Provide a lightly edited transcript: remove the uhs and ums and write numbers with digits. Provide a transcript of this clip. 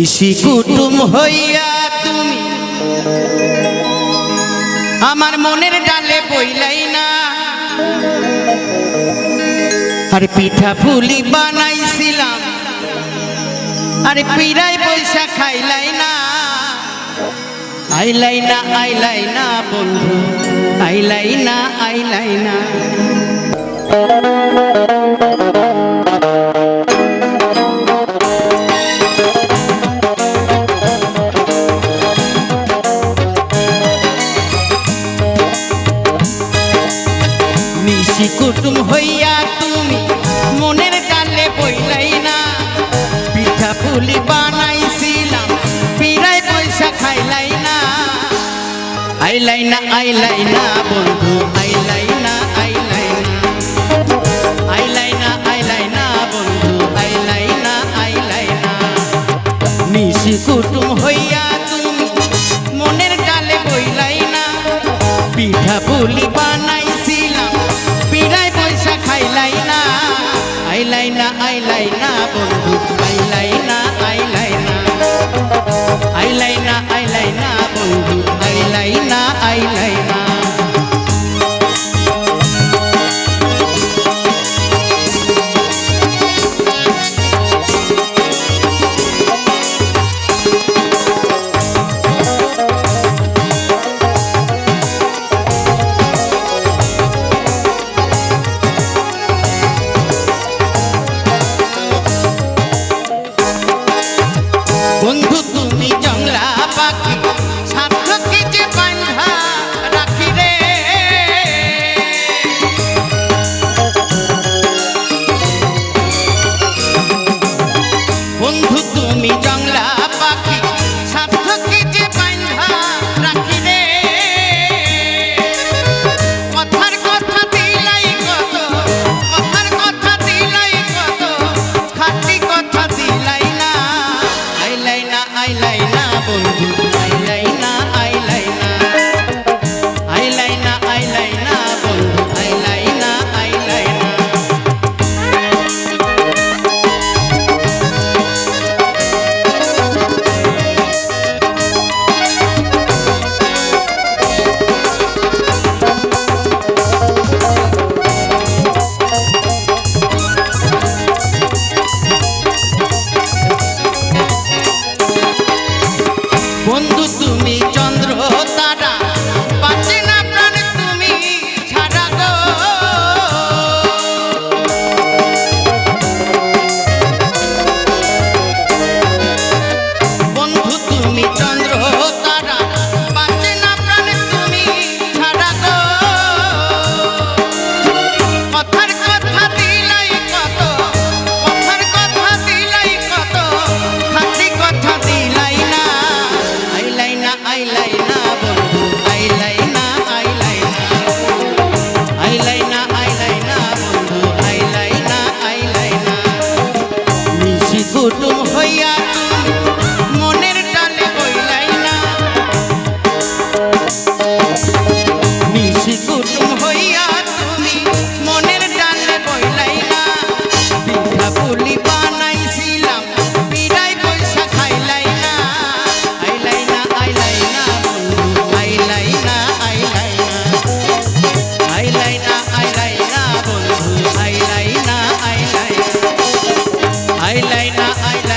নিশি কুটুম হইয়া তুমি আমার মনের ডালে বইলাই না, আর পিঠা পুলি বানাইছিলাম আরে পিড়াই পয়সা খাইলাই না। আইলাই না আইলাই না বন্ধু, আইলাই না আইলাই না। নিশি কুটুম হইয়া তুমি মনের ডালে বইলাই না, পিঠা পুলি বানাইছিলাম পিড়াই পয়সা খাইলাই না। আইলাই না আইলাই না বন্ধু, আইলাই না আইলাই না। আইলাই না আইলাই না বন্ধু, আইলাই না আইলাই না। নিশি কুটুম হইয়া তুমি মনের ডালে বইলাই না, পিঠা পুলি বানাইছিলাম পিড়াই পয়সা খাইলাই না। আইলাই না আইলাই না বন্ধু, আইলাই না আইলাই না। আইলাই না আইলাই না বন্ধু, আইলাই না আইলাই না। বন্ধু তুমি জংলা পাখি সার্থকে যে বাঁধা রাখি রে। বন্ধু তুমি জংলা পাখি সার্থকে যে বাঁধা রাখি রে। কথার কথা দিলাই কত, কথার কথা দিলাই কত, খাঁটি কথা দিলাই না। আইলাই না আইলাই না বন্ধু, আইলাই না আইলাই না। আইলাই না আইলাই না বন্ধু, আইলাই না আইলাই না। বন্ধু তুমি চন্দ্র তারা, বাঁচে না প্রাণ তুমি ছাড়া গো। বন্ধু তুমি চন্দ্র তারা, বাঁচে না প্রাণ তুমি ছাড়া গো। কথার কথা দিলাই কত, কথার কথা দিলাই কত, খাঁটি কথা দিলাই না। আইলাই না আইলাই না বন্ধু, আইলাই না আইলাই না। আইলাই না আইলাই না বন্ধু, আইলাই না আইলাই না। নিশি কুটুম হইয়া তুমি মনের ডালে বইলাই না, নিশি কুটুম হইয়া তুমি মনের ডালে বইলাই না। পিঠা পুলি বানাইছিলাম পিড়াই পয়সা খাইলাই না। আইলাই না আইলাই না বন্ধু, আইলাই না আইলাই না। আইলাই না আইলাই না বন্ধু, আইলাই না আইলাই না। আইলাই না আইলাই